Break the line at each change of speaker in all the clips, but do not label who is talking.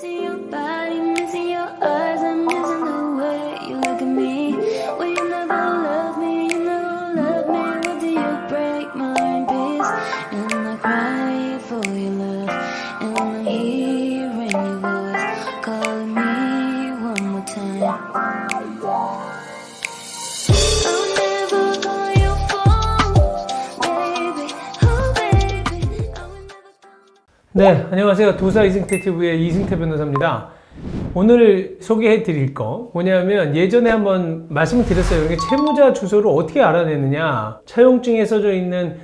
Missing your body, missing your eyes, I'm missing the way you look at me. Well, you never love me, you never love me. What do you break my in peace? And I cry for your love, and I'm hearing your voice calling me one more time. I'll never call your phone, baby. Oh, baby. I will never call.
네, 안녕하세요. 도사 이승태 TV의 이승태 변호사입니다. 오늘 소개해 드릴 거 뭐냐면 예전에 한번 말씀을 드렸어요. 이게 채무자 주소를 어떻게 알아내느냐. 차용증에 써져 있는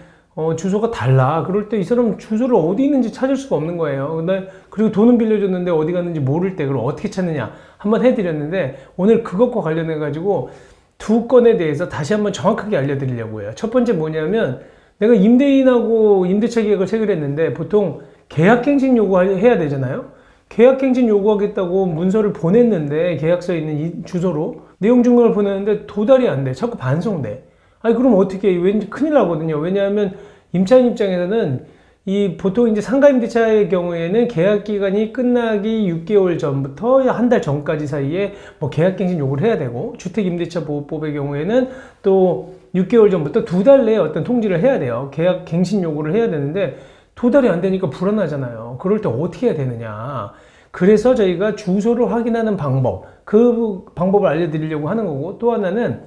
주소가 달라. 그럴 때 이 사람 주소를 어디 있는지 찾을 수가 없는 거예요. 그리고 돈은 빌려줬는데 어디 갔는지 모를 때 그걸 어떻게 찾느냐 한번 해드렸는데 오늘 그것과 관련해 가지고 두 건에 대해서 다시 한번 정확하게 알려드리려고 해요. 첫 번째 뭐냐면 내가 임대인하고 임대차 계약을 체결했는데 보통 계약갱신 요구해야 되잖아요. 계약갱신 요구하겠다고 문서를 보냈는데 계약서에 있는 이 주소로 내용 증명을 보냈는데 도달이 안 돼. 자꾸 반송돼. 아니 그럼 어떻게 해? 왠지 큰일 나거든요. 왜냐하면 임차인 입장에서는 이 보통 이제 상가 임대차의 경우에는 계약 기간이 끝나기 6개월 전부터 한 달 전까지 사이에 뭐 계약갱신 요구를 해야 되고 주택임대차보호법의 경우에는 또 6개월 전부터 2달 내에 어떤 통지를 해야 돼요. 계약갱신 요구를 해야 되는데 도달이 안 되니까 불안하잖아요. 그럴 때 어떻게 해야 되느냐. 그래서 저희가 주소를 확인하는 방법, 그 방법을 알려드리려고 하는 거고, 또 하나는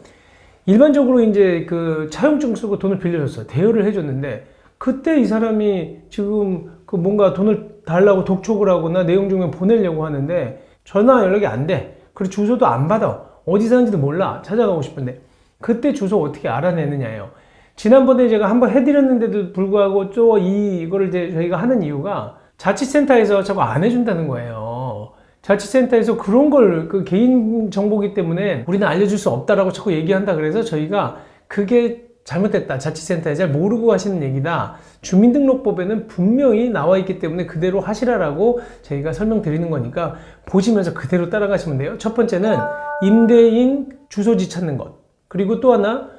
일반적으로 이제 그 차용증 쓰고 돈을 빌려줬어요. 대여를 해줬는데 그때 이 사람이 지금 그 뭔가 돈을 달라고 독촉을 하거나 내용 증명 보내려고 하는데 전화 연락이 안 돼. 그리고 주소도 안 받아. 어디 사는지도 몰라. 찾아가고 싶은데 그때 주소 어떻게 알아내느냐예요. 지난번에 제가 한번 해드렸는데도 불구하고 또 이거를 이제 저희가 하는 이유가 자치센터에서 자꾸 안 해준다는 거예요. 자치센터에서 그런 걸 그 개인 정보기 때문에 우리는 알려줄 수 없다라고 자꾸 얘기한다. 그래서 저희가 그게 잘못됐다. 자치센터에 잘 모르고 하시는 얘기다. 주민등록법에는 분명히 나와 있기 때문에 그대로 하시라라고 저희가 설명드리는 거니까 보시면서 그대로 따라가시면 돼요. 첫 번째는 임대인 주소지 찾는 것. 그리고 또 하나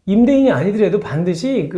임대인이 아니더라도 반드시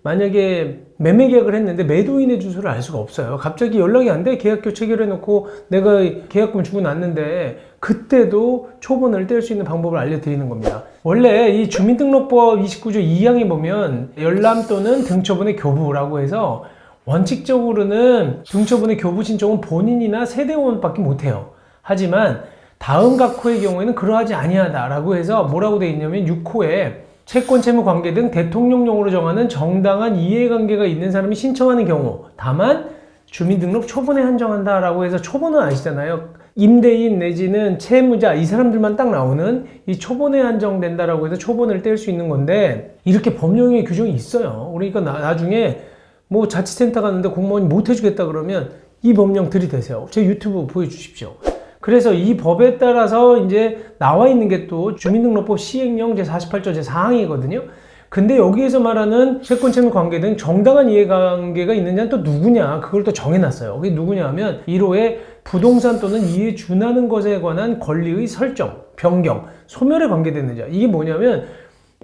만약에 매매 계약을 했는데 매도인의 주소를 알 수가 없어요. 갑자기 연락이 안 돼. 계약료 체결해 놓고 내가 계약금 주고 놨는데 그때도 초본을 뗄 수 있는 방법을 알려드리는 겁니다. 원래 이 주민등록법 29조 2항에 보면 열람 또는 등초본의 교부라고 해서 원칙적으로는 등초본의 교부 신청은 본인이나 세대원밖에 못해요. 하지만 다음 각호의 경우에는 그러하지 아니하다라고 해서 뭐라고 되어 있냐면 6호에 채권, 채무 관계 등 대통령령으로 정하는 정당한 이해관계가 있는 사람이 신청하는 경우 다만 주민등록 초본에 한정한다라고 해서 초본은 아시잖아요. 임대인 내지는 채무자 이 사람들만 딱 나오는 이 초본에 한정된다라고 해서 초본을 뗄 수 있는 건데 이렇게 법령의 규정이 있어요. 그러니까 나중에 뭐 자치센터 갔는데 공무원이 못 해주겠다 그러면 이 법령 들이대세요. 제 유튜브 보여주십시오. 그래서 이 법에 따라서 이제 나와 있는 게 또 주민등록법 시행령 제48조 제4항이거든요. 근데 여기에서 말하는 채권, 채무 관계 등 정당한 이해관계가 있느냐는 또 누구냐, 그걸 또 정해놨어요. 그게 누구냐 하면 1호에 부동산 또는 이에 준하는 것에 관한 권리의 설정, 변경, 소멸에 관계되느냐. 이게 뭐냐면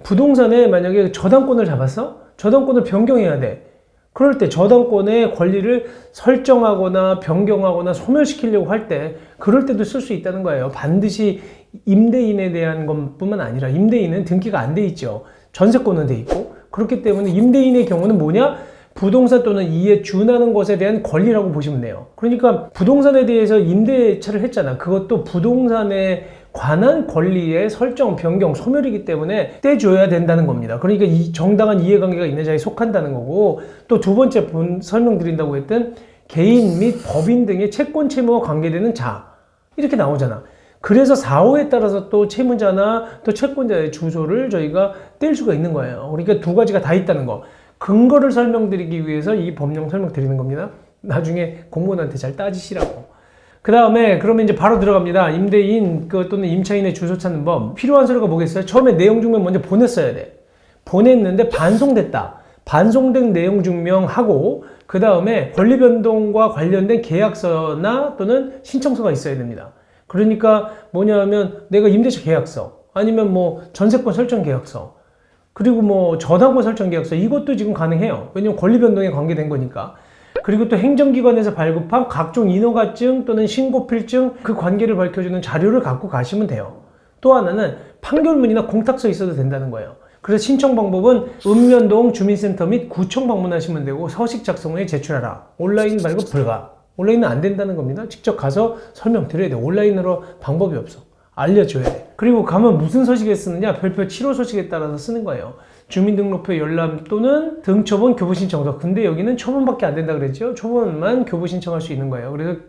부동산에 만약에 저당권을 잡았어? 저당권을 변경해야 돼. 그럴 때 저당권의 권리를 설정하거나 변경하거나 소멸시키려고 할 때 그럴 때도 쓸 수 있다는 거예요. 반드시 임대인에 대한 것뿐만 아니라 임대인은 등기가 안 돼 있죠. 전세권은 돼 있고 그렇기 때문에 임대인의 경우는 뭐냐? 부동산 또는 이에 준하는 것에 대한 권리라고 보시면 돼요. 그러니까 부동산에 대해서 임대차를 했잖아. 그것도 부동산에 관한 권리의 설정, 변경, 소멸이기 때문에 떼줘야 된다는 겁니다. 그러니까 이 정당한 이해관계가 있는 자에 속한다는 거고 또 두 번째 설명드린다고 했던 개인 및 법인 등의 채권, 채무와 관계되는 자 이렇게 나오잖아. 그래서 4호에 따라서 또 채무자나 또 채권자의 주소를 저희가 뗄 수가 있는 거예요. 그러니까 두 가지가 다 있다는 거. 근거를 설명드리기 위해서 이 법령 설명드리는 겁니다. 나중에 공무원한테 잘 따지시라고. 그 다음에 그러면 이제 바로 들어갑니다. 임대인 또는 임차인의 주소 찾는 법. 필요한 서류가 뭐겠어요? 처음에 내용 증명 먼저 보냈어야 돼. 보냈는데 반송됐다. 반송된 내용 증명하고 그 다음에 권리 변동과 관련된 계약서나 또는 신청서가 있어야 됩니다. 그러니까 뭐냐 하면 내가 임대차 계약서 아니면 뭐 전세권 설정 계약서 그리고 뭐 저당권 설정 계약서 이것도 지금 가능해요. 왜냐면 권리 변동에 관계된 거니까. 그리고 또 행정기관에서 발급한 각종 인허가증 또는 신고필증 그 관계를 밝혀주는 자료를 갖고 가시면 돼요. 또 하나는 판결문이나 공탁서 있어도 된다는 거예요. 그래서 신청 방법은 읍면동 주민센터 및 구청 방문하시면 되고 서식 작성 후에 제출하라. 온라인 발급 불가. 온라인은 안 된다는 겁니다. 직접 가서 설명드려야 돼. 온라인으로 방법이 없어. 알려줘야 돼. 그리고 가면 무슨 서식에 쓰느냐? 별표 7호 서식에 따라서 쓰는 거예요. 주민등록표 열람 또는 등초본 교부 신청서. 근데 여기는 초본밖에 안 된다 그랬죠? 초본만 교부 신청할 수 있는 거예요. 그래서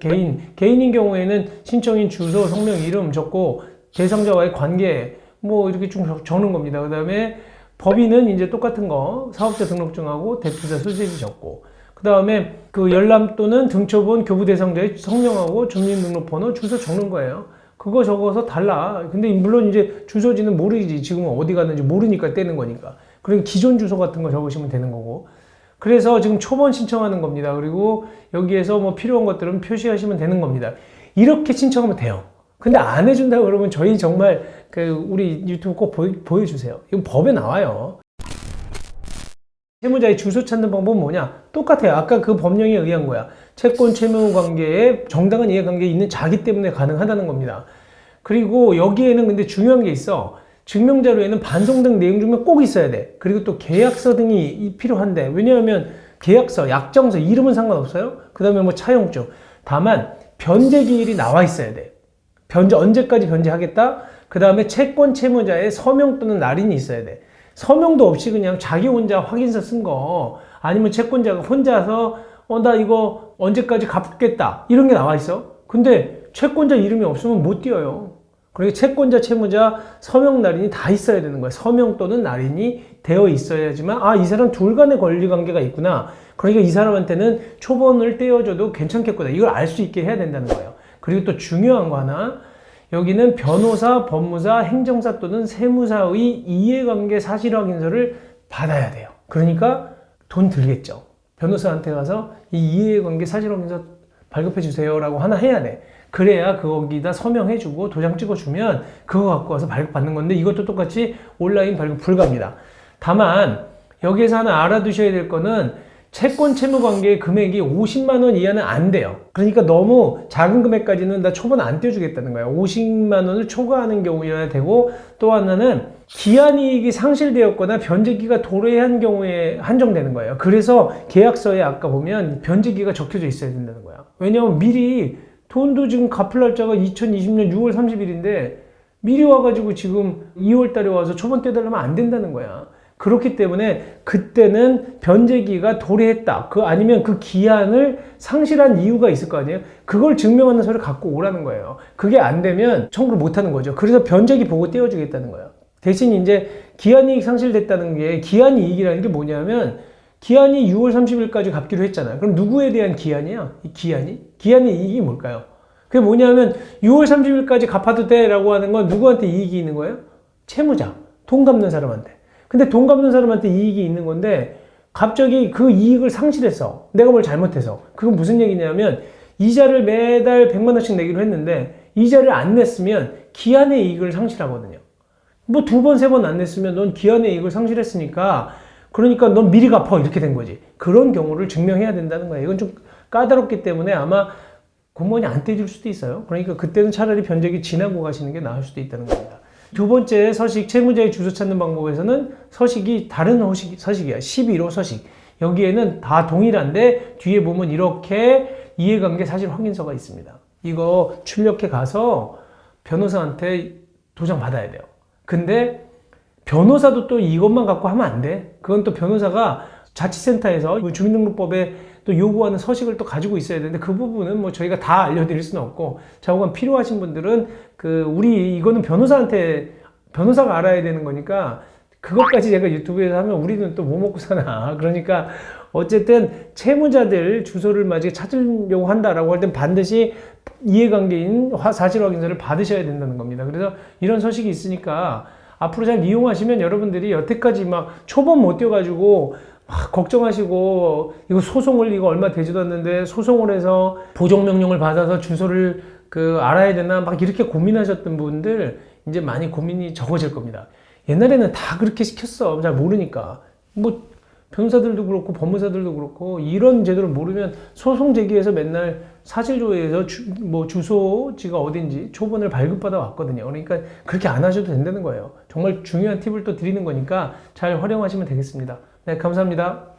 개인인 경우에는 신청인 주소, 성명, 이름 적고 대상자와의 관계 뭐 이렇게 쭉 적는 겁니다. 그 다음에 법인은 이제 똑같은 거 사업자 등록증하고 대표자 소재지 적고 그 다음에 그 열람 또는 등초본 교부 대상자의 성명하고 주민등록번호 주소 적는 거예요. 그거 적어서 달라. 근데 물론 이제 주소지는 모르지. 지금 어디 갔는지 모르니까 떼는 거니까. 그리고 기존 주소 같은 거 적으시면 되는 거고. 그래서 지금 초본 신청하는 겁니다. 그리고 여기에서 뭐 필요한 것들은 표시하시면 되는 겁니다. 이렇게 신청하면 돼요. 근데 안 해준다고 그러면 저희 정말 우리 유튜브 꼭 보여주세요. 이건 법에 나와요. 채무자의 주소 찾는 방법은 뭐냐? 똑같아요. 아까 그 법령에 의한 거야. 채권 채무 관계에 정당한 이해관계에 있는 자기 때문에 가능하다는 겁니다. 그리고 여기에는 근데 중요한 게 있어. 증명자료에는 반송된 내용 중에 꼭 있어야 돼. 그리고 또 계약서 등이 필요한데 왜냐하면 계약서, 약정서, 이름은 상관없어요. 그 다음에 뭐 차용증. 다만 변제 기일이 나와 있어야 돼. 언제까지 변제하겠다? 그 다음에 채권 채무자의 서명 또는 날인이 있어야 돼. 서명도 없이 그냥 자기 혼자 확인서 쓴 거 아니면 채권자가 혼자서 나 이거 언제까지 갚겠다 이런 게 나와 있어. 근데 채권자 이름이 없으면 못 띄어요. 그러니까 채권자 채무자 서명 날인이 다 있어야 되는 거야. 서명 또는 날인이 되어 있어야지만 이 사람 둘 간의 권리관계가 있구나. 그러니까 이 사람한테는 초본을 떼어줘도 괜찮겠구나. 이걸 알 수 있게 해야 된다는 거예요. 그리고 또 중요한 거 하나, 여기는 변호사, 법무사, 행정사 또는 세무사의 이해관계 사실확인서를 받아야 돼요. 그러니까 돈 들겠죠. 변호사한테 가서 이 이해관계 사실확인서 발급해 주세요 라고 하나 해야 돼. 그래야 거기다 서명해주고 도장 찍어주면 그거 갖고 와서 발급받는 건데 이것도 똑같이 온라인 발급 불가입니다. 다만 여기에서 하나 알아두셔야 될 거는 채권 채무 관계의 금액이 50만 원 이하는 안 돼요. 그러니까 너무 작은 금액까지는 나 초본 안 떼어주겠다는 거예요. 50만 원을 초과하는 경우여야 되고 또 하나는 기한이익이 상실되었거나 변제기가 도래한 경우에 한정되는 거예요. 그래서 계약서에 아까 보면 변제기가 적혀져 있어야 된다는 거야. 왜냐하면 미리 돈도 지금 갚을 날짜가 2020년 6월 30일인데 미리 와가지고 지금 2월 달에 와서 초본 떼달라면 안 된다는 거야. 그렇기 때문에 그때는 변제기가 도래했다. 아니면 그 기한을 상실한 이유가 있을 거 아니에요? 그걸 증명하는 서류를 갖고 오라는 거예요. 그게 안 되면 청구를 못 하는 거죠. 그래서 변제기 보고 떼어주겠다는 거예요. 대신 이제 기한이익 상실됐다는 게 기한이익이라는 게 뭐냐면 기한이 6월 30일까지 갚기로 했잖아요. 그럼 누구에 대한 기한이야? 이 기한의 이익이 뭘까요? 그게 뭐냐면 6월 30일까지 갚아도 돼 라고 하는 건 누구한테 이익이 있는 거예요? 채무자, 돈 갚는 사람한테. 근데 돈 갚는 사람한테 이익이 있는 건데 갑자기 그 이익을 상실했어. 내가 뭘 잘못해서. 그건 무슨 얘기냐면 이자를 매달 100만 원씩 내기로 했는데 이자를 안 냈으면 기한의 이익을 상실하거든요. 뭐 2번, 3번 안 냈으면 넌 기한의 이익을 상실했으니까 그러니까 넌 미리 갚아 이렇게 된 거지. 그런 경우를 증명해야 된다는 거예요. 이건 좀 까다롭기 때문에 아마 공무원이 안 떼줄 수도 있어요. 그러니까 그때는 차라리 변제기 지나고 가시는 게 나을 수도 있다는 겁니다. 두 번째 서식, 채무자의 주소 찾는 방법에서는 서식이 다른 서식이야. 11호 서식. 여기에는 다 동일한데 뒤에 보면 이렇게 이해관계 사실 확인서가 있습니다. 이거 출력해 가서 변호사한테 도장 받아야 돼요. 근데 변호사도 또 이것만 갖고 하면 안 돼. 그건 또 변호사가 자치센터에서 주민등록법에 또 요구하는 서식을 또 가지고 있어야 되는데 그 부분은 뭐 저희가 다 알려드릴 수는 없고 자고간 필요하신 분들은 이거는 변호사가 알아야 되는 거니까 그것까지 제가 유튜브에서 하면 우리는 또 뭐 먹고 사나. 그러니까 어쨌든 채무자들 주소를 만약에 찾으려고 한다라고 할 땐 반드시 이해관계인 사실확인서를 받으셔야 된다는 겁니다. 그래서 이런 서식이 있으니까 앞으로 잘 이용하시면 여러분들이 여태까지 막 초본 못 뛰어가지고 막 걱정하시고 이거 얼마 되지도 않는데 소송을 해서 보정명령을 받아서 주소를 알아야 되나 막 이렇게 고민하셨던 분들 이제 많이 고민이 적어질 겁니다. 옛날에는 다 그렇게 시켰어. 잘 모르니까. 뭐 변호사들도 그렇고 법무사들도 그렇고 이런 제도를 모르면 소송 제기해서 맨날 사실조회에서 주소지가 어딘지 초본을 발급받아 왔거든요. 그러니까 그렇게 안 하셔도 된다는 거예요. 정말 중요한 팁을 또 드리는 거니까 잘 활용하시면 되겠습니다. 네, 감사합니다.